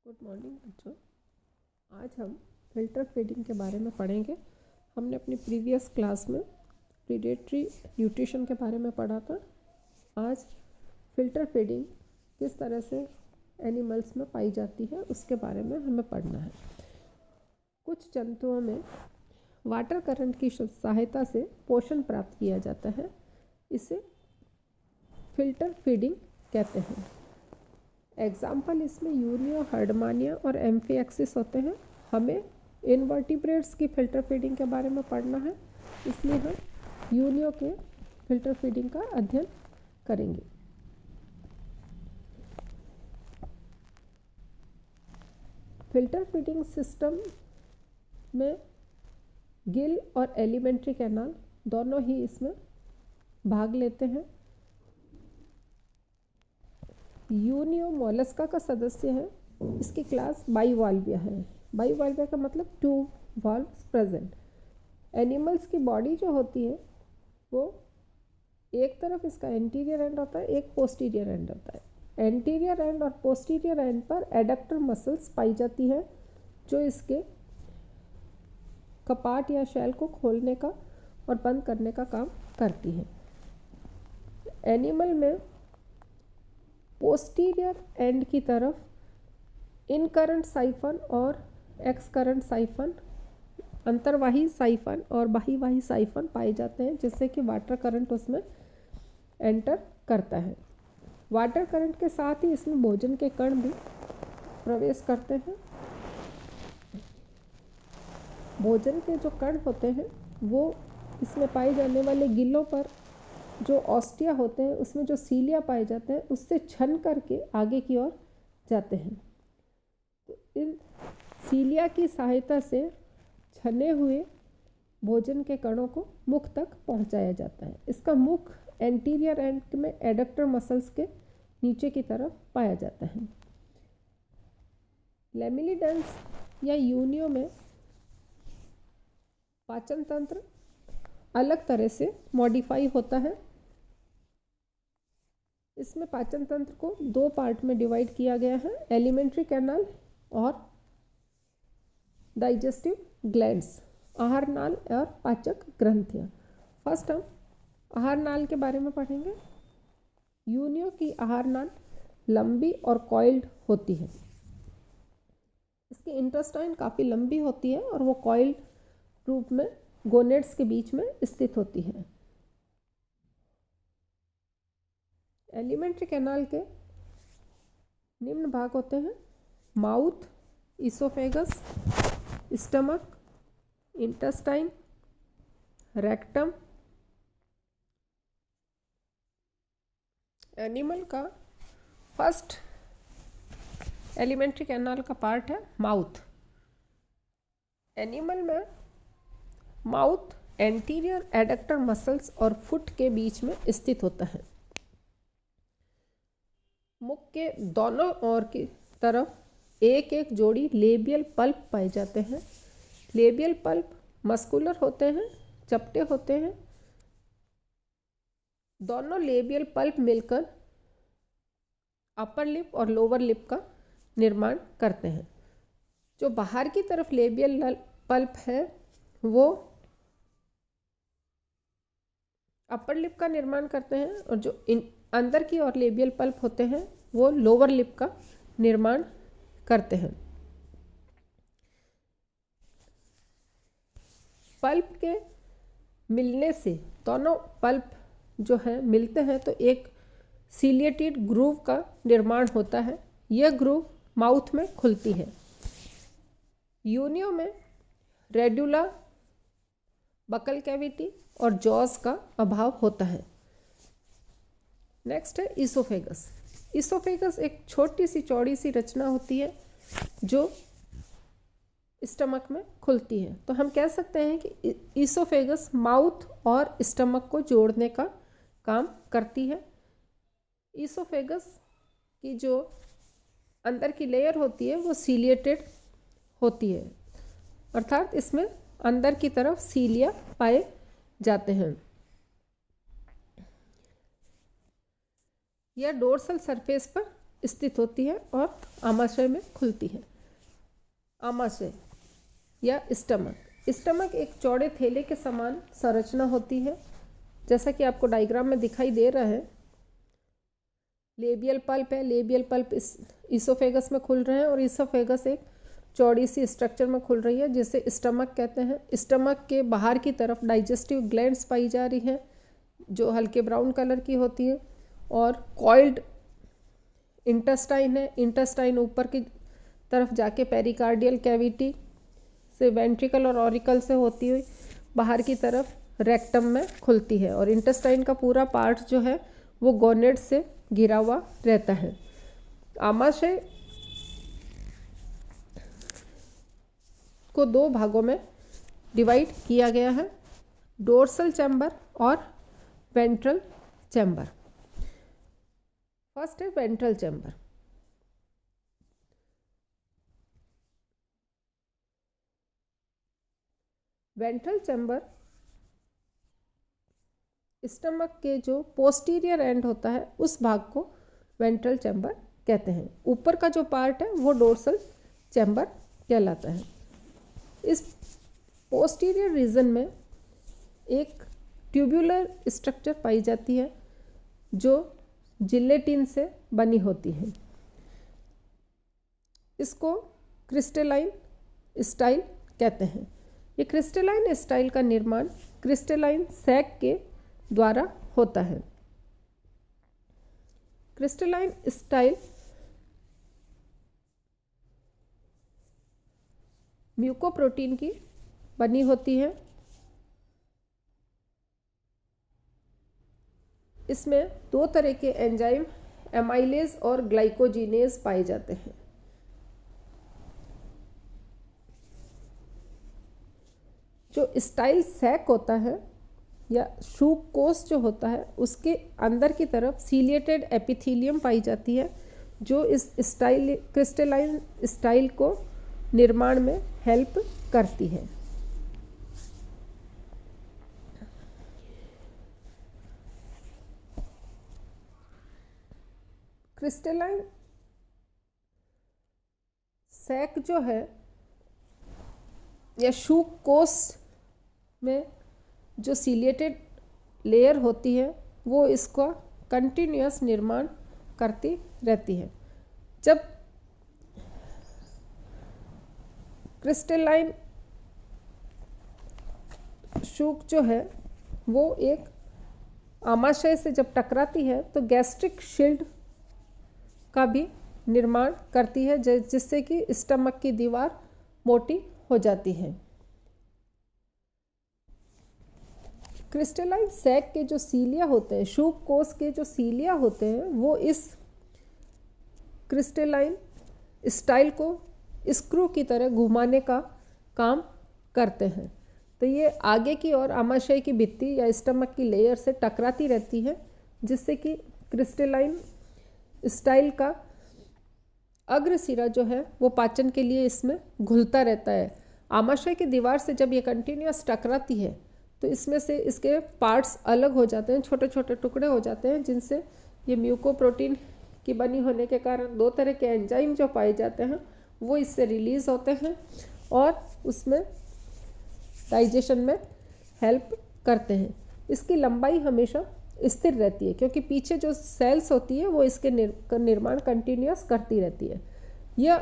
Good morning बच्चों। आज हम फिल्टर फीडिंग के बारे में पढ़ेंगे। हमने अपनी प्रीवियस क्लास में प्रीडेटरी न्यूट्रिशन के बारे में पढ़ा था। आज फिल्टर फीडिंग किस तरह से एनिमल्स में पाई जाती है उसके बारे में हमें पढ़ना है। कुछ जंतुओं में वाटर करंट की सहायता से पोषण प्राप्त किया जाता है, इसे फिल्टर फीडिंग कहते हैं। एग्जाम्पल इसमें यूनियो, हर्डमानिया और एम्फिएक्सिस होते हैं। हमें इनवर्टिब्रेट्स की फिल्टर फीडिंग के बारे में पढ़ना है, इसलिए हम यूनियो के फिल्टर फीडिंग का अध्ययन करेंगे। फिल्टर फीडिंग सिस्टम में गिल और एलिमेंट्री कैनाल दोनों ही इसमें भाग लेते हैं। यूनियो मोलस्का का सदस्य है। इसकी क्लास बाइवाल्विया है। बाइवाल्विया का मतलब 2 वाल्व्स प्रेजेंट। एनिमल्स की बॉडी जो होती है वो एक तरफ इसका एंटीरियर एंड होता है, एक पोस्टीरियर एंड होता है। एंटीरियर एंड और पोस्टीरियर एंड पर एडक्टर मसल्स पाई जाती है जो इसके कपाट या शेल को खोलने का और बंद करने का काम करती है। एनिमल में पोस्टीरियर एंड की तरफ इन करंट साइफन और एक्स करंट साइफन, अंतर्वाही साइफन और बाह्यवाही साइफन पाए जाते हैं, जिससे कि वाटर करंट उसमें एंटर करता है। वाटर करंट के साथ ही इसमें भोजन के कण भी प्रवेश करते हैं। भोजन के जो कण होते हैं वो इसमें पाए जाने वाले गिलों पर जो ऑस्टिया होते हैं उसमें जो सीलिया पाए जाते हैं उससे छन करके आगे की ओर जाते हैं। तो इन सीलिया की सहायता से छने हुए भोजन के कणों को मुख तक पहुंचाया जाता है। इसका मुख एंटीरियर एंड में एडक्टर मसल्स के नीचे की तरफ पाया जाता है। लेमिलिडेंस या यूनियो में पाचन तंत्र अलग तरह से मॉडिफाई होता है। इसमें पाचन तंत्र को 2 पार्ट में डिवाइड किया गया है, एलिमेंट्री कैनाल और डाइजेस्टिव ग्लैंड्स, आहार नाल और पाचक ग्रंथियाँ। फर्स्ट हम आहार नाल के बारे में पढ़ेंगे। यूनियो की आहार नाल लंबी और कॉइल्ड होती है। इसकी इंटेस्टाइन काफ़ी लंबी होती है और वो कॉइल्ड रूप में गोनेड्स के बीच में स्थित होती है। एलिमेंट्री कैनाल के निम्न भाग होते हैं: mouth, oesophagus, stomach, intestine, rectum. Animal का फर्स्ट एलिमेंट्री कैनाल का पार्ट है माउथ। एनिमल में माउथ एंटीरियर एडक्टर मसल्स और फुट के बीच में स्थित होता है। मुख के दोनों ओर की तरफ एक एक जोड़ी लेबियल पल्प पाए जाते हैं। लेबियल पल्प मस्कुलर होते हैं, चपटे होते हैं। दोनों लेबियल पल्प मिलकर अपर लिप और लोअर लिप का निर्माण करते हैं। जो बाहर की तरफ लेबियल पल्प है वो अपर लिप का निर्माण करते हैं और जो अंदर की ओर लेबियल पल्प होते हैं वो लोअर लिप का निर्माण करते हैं। पल्प के मिलने से दोनों पल्प जो है मिलते हैं तो एक सीलिएटेड ग्रूव का निर्माण होता है। यह ग्रूव माउथ में खुलती है। यूनियो में रेड्यूला, बकल कैविटी और जॉज का अभाव होता है। नेक्स्ट है इसोफेगस। इसोफेगस एक छोटी सी चौड़ी सी रचना होती है जो स्टमक में खुलती है। तो हम कह सकते हैं कि इसोफेगस माउथ और स्टमक को जोड़ने का काम करती है। इसोफेगस की जो अंदर की लेयर होती है वो सीलिएटेड होती है, अर्थात इसमें अंदर की तरफ सीलिया पाए जाते हैं। यह डोर्सल सरफेस पर स्थित होती है और आमाशय में खुलती है। आमाशय या स्टमक। स्टमक एक चौड़े थैले के समान संरचना होती है, जैसा कि आपको डायग्राम में दिखाई दे रहा है। लेबियल पल्प है, लेबियल पल्प इसोफेगस में खुल रहे हैं और इसोफेगस एक चौड़ी सी स्ट्रक्चर में खुल रही है जिसे स्टमक कहते हैं। स्टमक के बाहर की तरफ डाइजेस्टिव ग्लैंड्स पाई जा रही हैं जो हल्के ब्राउन कलर की होती हैं, और कॉइल्ड इंटेस्टाइन है। इंटेस्टाइन ऊपर की तरफ जाके पेरिकार्डियल कैविटी से वेंट्रिकल और ऑरिकल से होती हुई बाहर की तरफ रेक्टम में खुलती है, और इंटेस्टाइन का पूरा पार्ट जो है वो गोनेड से घिरा हुआ रहता है। आमाशय को दो भागों में डिवाइड किया गया है, डोर्सल चैम्बर और वेंट्रल चैम्बर। फर्स्ट है ventral chamber. Ventral chamber stomach के जो पोस्टीरियर एंड होता है उस भाग को वेंट्रल चैम्बर कहते हैं। ऊपर का जो पार्ट है वो डोर्सल चैम्बर कहलाता है। इस पोस्टीरियर रीजन में एक ट्यूबुलर स्ट्रक्चर पाई जाती है जो जिलेटिन से बनी होती है। इसको क्रिस्टलाइन स्टाइल कहते हैं। ये क्रिस्टलाइन स्टाइल का निर्माण क्रिस्टलाइन सैक के द्वारा होता है। क्रिस्टलाइन स्टाइल म्यूकोप्रोटीन की बनी होती है। इसमें दो तरह के एंजाइम एमाइलेज और ग्लाइकोजिनेज पाए जाते हैं। जो स्टाइल सैक होता है या शूक कोश जो होता है उसके अंदर की तरफ सीलिएटेड एपिथेलियम पाई जाती है जो इस स्टाइल क्रिस्टलाइन स्टाइल को निर्माण में हेल्प करती है। क्रिस्टलाइन सैक जो है या शूक कोश में जो सीलिएटेड लेयर होती है वो इसका कंटिन्यूअस निर्माण करती रहती है। जब क्रिस्टलाइन शूक जो है वो एक आमाशय से जब टकराती है तो गैस्ट्रिक शील्ड का भी निर्माण करती है जिससे कि स्टमक की दीवार मोटी हो जाती है। क्रिस्टलाइन सैक के जो सीलिया होते हैं, शूक कोश के जो सीलिया होते हैं, वो इस क्रिस्टलाइन स्टाइल को स्क्रू की तरह घुमाने का काम करते हैं। तो ये आगे की ओर आमाशय की भित्ति या स्टमक की लेयर से टकराती रहती है जिससे कि क्रिस्टलाइन स्टाइल का अग्र सिरा जो है वो पाचन के लिए इसमें घुलता रहता है। आमाशय की दीवार से जब ये कंटिन्यूअस टकराती है तो इसमें से इसके पार्ट्स अलग हो जाते हैं, छोटे छोटे टुकड़े हो जाते हैं जिनसे ये म्यूकोप्रोटीन की बनी होने के कारण दो तरह के एंजाइम जो पाए जाते हैं वो इससे रिलीज होते हैं और उसमें डाइजेशन में हेल्प करते हैं। इसकी लंबाई हमेशा स्थिर रहती है क्योंकि पीछे जो सेल्स होती है वो इसके निर्माण कंटिन्यूअस करती रहती है। यह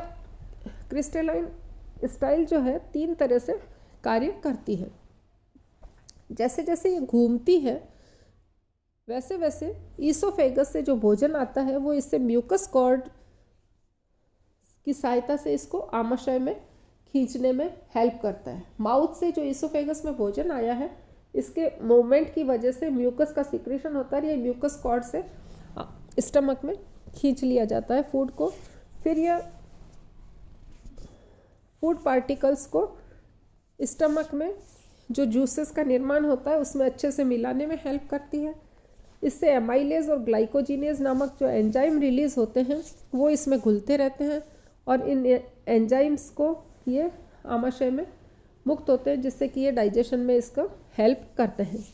क्रिस्टलाइन स्टाइल जो है तीन तरह से कार्य करती है। जैसे जैसे ये घूमती है वैसे वैसे ईसोफेगस से जो भोजन आता है वो इससे म्यूकस कॉर्ड की सहायता से इसको आमाशय में खींचने में हेल्प करता है। माउथ से जो ईसोफेगस में भोजन आया है इसके मूवमेंट की वजह से म्यूकस का सिक्रेशन होता है। ये म्यूकस कॉर्ड से स्टमक में खींच लिया जाता है फूड को। फिर यह फूड पार्टिकल्स को स्टमक में जो जूसेस का निर्माण होता है उसमें अच्छे से मिलाने में हेल्प करती है। इससे एमाइलेज और ग्लाइकोजिनेज नामक जो एंजाइम रिलीज होते हैं वो इसमें घुलते रहते हैं और इन एंजाइम्स को ये आमाशय में मुक्त होते हैं जिससे कि ये डाइजेशन में इसका हेल्प करते हैं।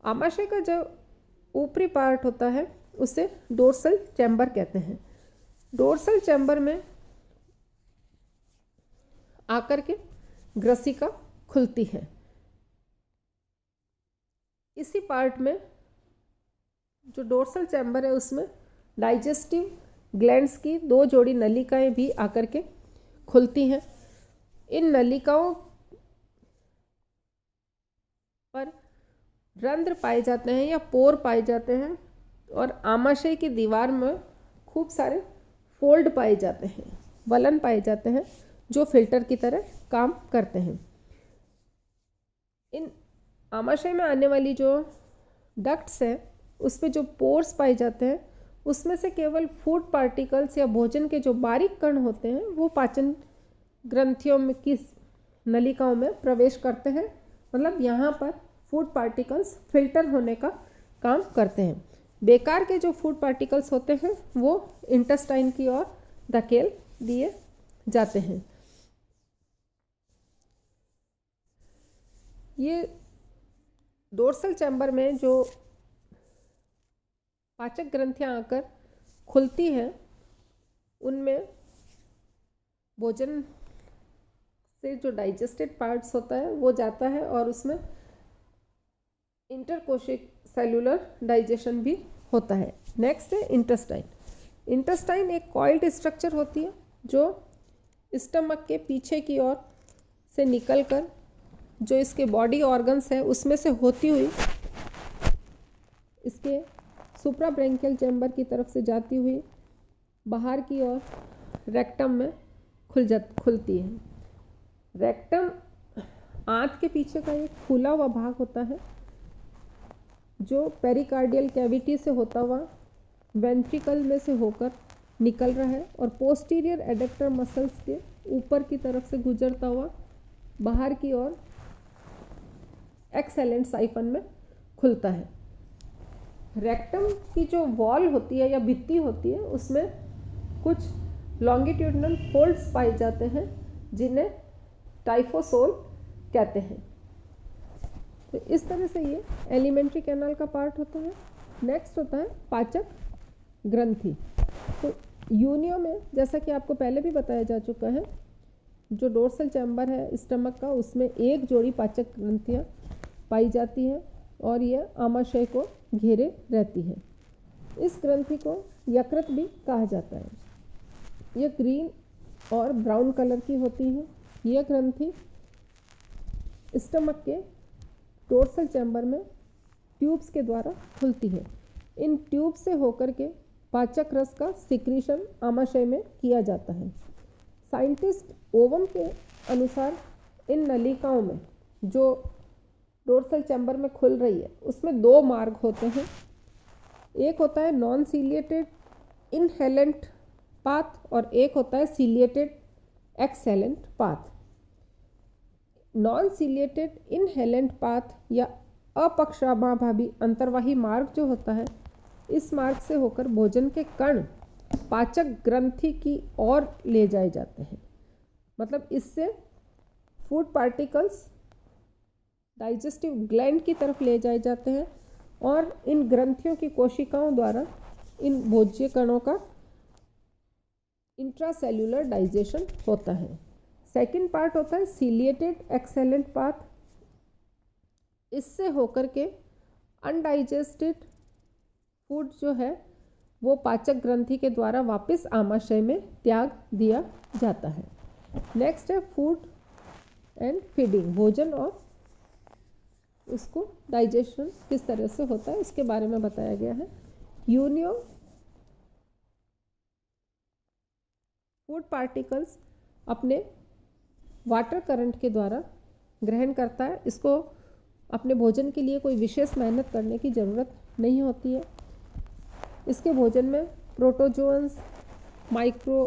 आमाशय का जो ऊपरी पार्ट होता है उसे डोर्सल चैम्बर कहते हैं। डोर्सल चैम्बर में आकर के ग्रसिका खुलती है। इसी पार्ट में जो डोर्सल चैम्बर है उसमें डाइजेस्टिव ग्लैंड्स की 2 जोड़ी नलिकाएं भी आकर के खुलती हैं। इन नलिकाओं पर रंध्र पाए जाते हैं या पोर पाए जाते हैं और आमाशय की दीवार में खूब सारे फोल्ड पाए जाते हैं, वलन पाए जाते हैं जो फिल्टर की तरह काम करते हैं। इन आमाशय में आने वाली जो डक्ट्स है उस पे जो पोर्स पाए जाते हैं उसमें से केवल फूड पार्टिकल्स या भोजन के जो बारीक कण होते हैं वो पाचन ग्रंथियों में की नलिकाओं में प्रवेश करते हैं। मतलब यहाँ पर फूड पार्टिकल्स फिल्टर होने का काम करते हैं। बेकार के जो फूड पार्टिकल्स होते हैं वो इंटेस्टाइन की ओर धकेल दिए जाते हैं। ये डोर्सल चैम्बर में जो पाचक ग्रंथियां आकर खुलती हैं उनमें भोजन से जो डाइजेस्टेड पार्ट्स होता है वो जाता है और उसमें इंटरकोशिक सेलुलर डाइजेशन भी होता है। नेक्स्ट है इंटेस्टाइन। इंटेस्टाइन एक कॉइल्ड स्ट्रक्चर होती है जो स्टमक के पीछे की ओर से निकलकर जो इसके बॉडी ऑर्गन्स है उसमें से होती हुई इसके सुप्राब्रेंकियल चैम्बर की तरफ से जाती हुई बाहर की ओर रेक्टम में खुलती है। रेक्टम आंत के पीछे का एक खुला हुआ भाग होता है जो पेरिकार्डियल कैविटी से होता हुआ वेंट्रिकल में से होकर निकल रहा है और पोस्टीरियर एडक्टर मसल्स के ऊपर की तरफ से गुजरता हुआ बाहर की ओर एक्सेलेंट साइफन में खुलता है। रेक्टम की जो वॉल होती है या भित्ति होती है उसमें कुछ लॉन्गिट्यूडनल फोल्ड्स पाए जाते हैं जिन्हें टाइफोसोल कहते हैं। तो इस तरह से ये एलिमेंट्री कैनाल का पार्ट होता है। नेक्स्ट होता है पाचक ग्रंथि। तो यूनियो में जैसा कि आपको पहले भी बताया जा चुका है जो डोर्सल चैम्बर है स्टमक का उसमें एक जोड़ी पाचक ग्रंथियाँ पाई जाती हैं और यह आमाशय को घेरे रहती है। इस ग्रंथि को यकृत भी कहा जाता है। यह ग्रीन और ब्राउन कलर की होती है। यह ग्रंथि स्टमक के डोर्सल चैम्बर में ट्यूब्स के द्वारा खुलती है। इन ट्यूब से होकर के पाचक रस का सिक्रीशन आमाशय में किया जाता है। साइंटिस्ट ओवम के अनुसार इन नलिकाओं में जो डोर्सल चैम्बर में खुल रही है उसमें 2 मार्ग होते हैं। एक होता है नॉन सीलिएटेड इनहेलेंट पाथ और एक होता है ciliated excellent path. Non ciliated inhalant path या अपक्षाभावी अंतर्वाही मार्ग जो होता है इस मार्ग से होकर भोजन के कण पाचक ग्रंथि की ओर ले जाए जाते हैं। मतलब इससे फूड पार्टिकल्स डाइजेस्टिव ग्लैंड की तरफ ले जाए जाते हैं और इन ग्रंथियों की कोशिकाओं द्वारा इन भोज्य कणों का इंट्रासेल्युलर डाइजेशन होता है। सेकंड पार्ट होता है सीलिएटेड एक्सेलेंट पाथ। इससे होकर के अनडाइजेस्टेड फूड जो है वो पाचक ग्रंथि के द्वारा वापस आमाशय में त्याग दिया जाता है। नेक्स्ट है फूड एंड फीडिंग। भोजन और उसको डाइजेशन किस तरह से होता है इसके बारे में बताया गया है। यूनियो फूड पार्टिकल्स अपने वाटर करंट के द्वारा ग्रहण करता है। इसको अपने भोजन के लिए कोई विशेष मेहनत करने की ज़रूरत नहीं होती है। इसके भोजन में protozoans, micro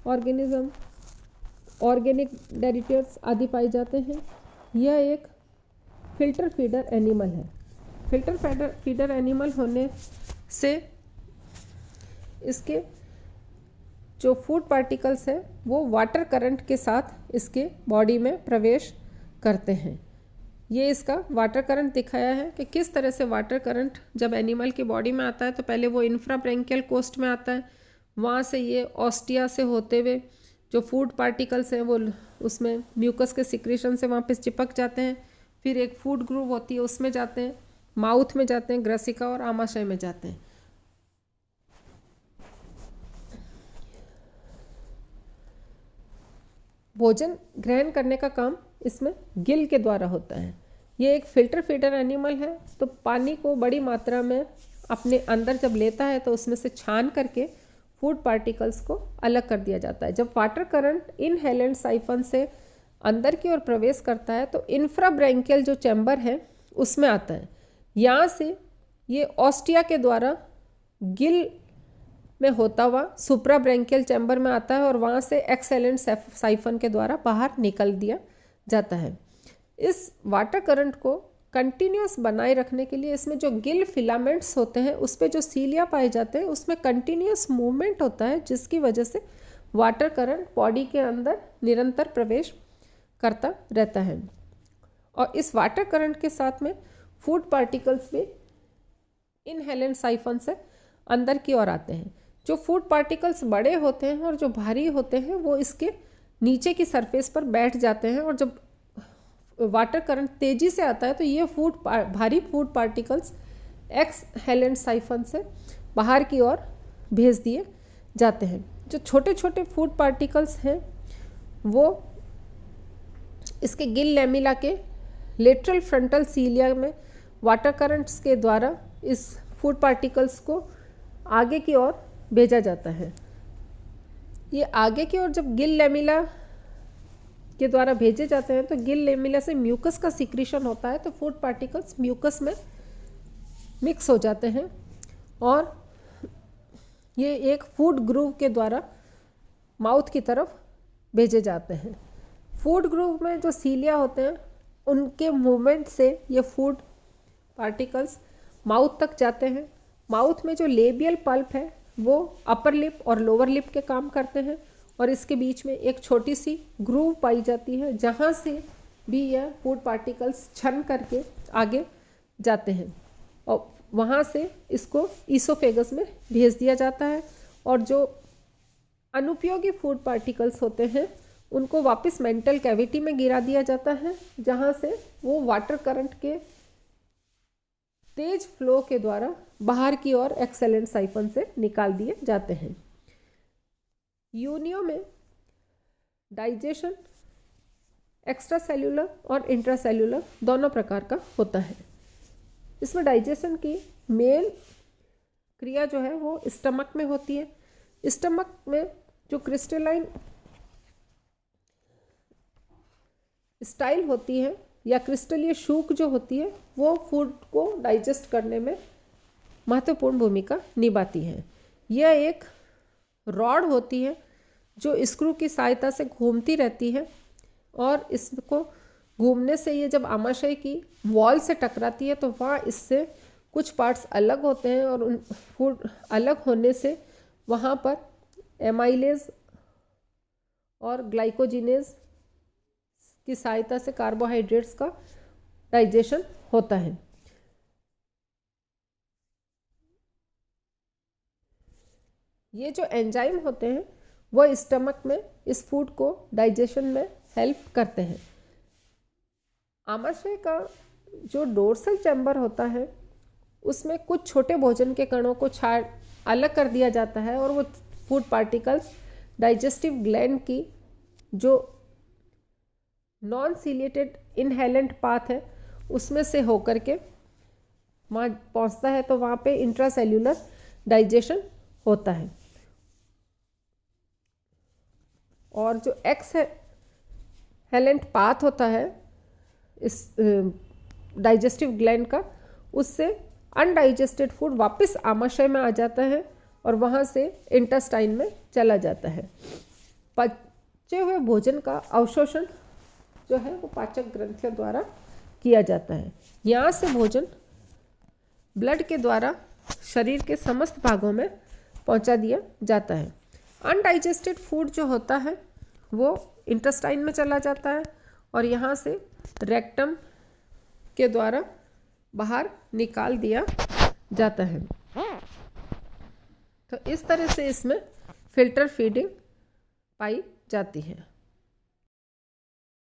organism, organic derivatives आदि पाए जाते हैं। यह एक फिल्टर फीडर एनिमल है। फिल्टर फीडर एनिमल होने से इसके जो फूड पार्टिकल्स हैं वो वाटर करंट के साथ इसके बॉडी में प्रवेश करते हैं। ये इसका वाटर करंट दिखाया है कि किस तरह से वाटर करंट जब एनिमल की बॉडी में आता है तो पहले वो इंफ्राब्रेंकियल कोस्ट में आता है, वहाँ से ये ऑस्टिया से होते हुए जो फूड पार्टिकल्स हैं वो उसमें म्यूकस के सिक्रेशन से वहाँ पे चिपक जाते हैं। फिर एक फूड ग्रूव होती है उसमें जाते हैं, माउथ में जाते हैं, ग्रसिका और आमाशय में जाते हैं। भोजन ग्रहण करने का काम इसमें गिल के द्वारा होता है। ये एक फिल्टर फीडर एनिमल है, तो पानी को बड़ी मात्रा में अपने अंदर जब लेता है तो उसमें से छान करके फूड पार्टिकल्स को अलग कर दिया जाता है। जब वाटर करंट इनहेलेंट साइफन से अंदर की ओर प्रवेश करता है तो इंफ्राब्रैंकियल जो चैम्बर है उसमें आता है। यहाँ से ये ऑस्टिया के द्वारा गिल में होता हुआ सुप्राब्रैंकियल चैम्बर में आता है और वहाँ से एक्सेलेंट साइफन के द्वारा बाहर निकल दिया जाता है। इस वाटर करंट को कंटिन्यूस बनाए रखने के लिए इसमें जो गिल फिलामेंट्स होते हैं उस पर जो सीलिया पाए जाते हैं उसमें कंटिन्यूस मूवमेंट होता है, जिसकी वजह से वाटर करंट बॉडी के अंदर निरंतर प्रवेश करता रहता है। और इस वाटर करंट के साथ में फूड पार्टिकल्स भी इनहेलेंट साइफन से अंदर की ओर आते हैं। जो फूड पार्टिकल्स बड़े होते हैं और जो भारी होते हैं वो इसके नीचे की सरफेस पर बैठ जाते हैं, और जब वाटर करंट तेजी से आता है तो ये भारी फूड पार्टिकल्स एक्सहेलेंट साइफन से बाहर की ओर भेज दिए जाते हैं। जो छोटे छोटे फूड पार्टिकल्स हैं वो इसके गिल लैमिला के लेटरल फ्रंटल सीलिया में वाटर करंट्स के द्वारा इस फूड पार्टिकल्स को आगे की ओर भेजा जाता है। ये आगे की ओर जब गिल लैमिला के द्वारा भेजे जाते हैं तो गिल लैमिला से म्यूकस का सिक्रीशन होता है, तो फूड पार्टिकल्स म्यूकस में मिक्स हो जाते हैं और ये एक फूड ग्रूव के द्वारा माउथ की तरफ भेजे जाते हैं। फूड ग्रूव में जो सीलिया होते हैं उनके मूवमेंट से ये फूड पार्टिकल्स माउथ तक जाते हैं। माउथ में जो लेबियल पल्प है वो अपर लिप और लोअर लिप के काम करते हैं, और इसके बीच में एक छोटी सी ग्रूव पाई जाती है जहाँ से भी यह फूड पार्टिकल्स छन करके आगे जाते हैं और वहाँ से इसको ईसोफेगस में भेज दिया जाता है। और जो अनुपयोगी फूड पार्टिकल्स होते हैं उनको वापस मेंटल कैविटी में गिरा दिया जाता है, जहाँ से वो वाटर करंट के तेज फ्लो के द्वारा बाहर की ओर एक्सेलेंट साइफन से निकाल दिए जाते हैं। यूनियो में डाइजेशन एक्स्ट्रा सेल्यूलर और इंट्रासेल्यूलर दोनों प्रकार का होता है। इसमें डाइजेशन की मेन क्रिया जो है वो स्टमक में होती है। स्टमक में जो क्रिस्टलाइन स्टाइल होती है या क्रिस्टलीय शूक जो होती है वो फूड को डाइजेस्ट करने में महत्वपूर्ण भूमिका निभाती है। यह एक रॉड होती है जो स्क्रू की सहायता से घूमती रहती है, और इसको घूमने से ये जब आमाशय की वॉल से टकराती है तो वहाँ इससे कुछ पार्ट्स अलग होते हैं, और उन फूड अलग होने से वहाँ पर एमाइलेज और ग्लाइकोजिनेज की सहायता से कार्बोहाइड्रेट्स का डाइजेशन होता है। ये जो एंजाइम होते हैं वो स्टमक में इस फूड को डाइजेशन में हेल्प करते हैं। आमाशय का जो डोर्सल चैम्बर होता है उसमें कुछ छोटे भोजन के कणों को छाड़ अलग कर दिया जाता है, और वो फूड पार्टिकल्स डाइजेस्टिव ग्लैंड की जो नॉन सीलिएटेड इनहेलेंट पाथ है उसमें से होकर के वहाँ पहुँचता है, तो वहाँ पे इंट्रासेल्यूलर डाइजेशन होता है। और जो एक्सहेलेंट पाथ होता है इस डाइजेस्टिव ग्लैंड का, उससे अनडाइजेस्टेड फूड वापस आमाशय में आ जाता है और वहाँ से इंटेस्टाइन में चला जाता है। पचे हुए भोजन का अवशोषण जो है वो पाचक ग्रंथियों द्वारा किया जाता है। यहाँ से भोजन ब्लड के द्वारा शरीर के समस्त भागों में पहुँचा दिया जाता है। अनडाइजेस्टेड फूड जो होता है वो इंटेस्टाइन में चला जाता है और यहाँ से रेक्टम के द्वारा बाहर निकाल दिया जाता है। तो इस तरह से इसमें फिल्टर फीडिंग पाई जाती है।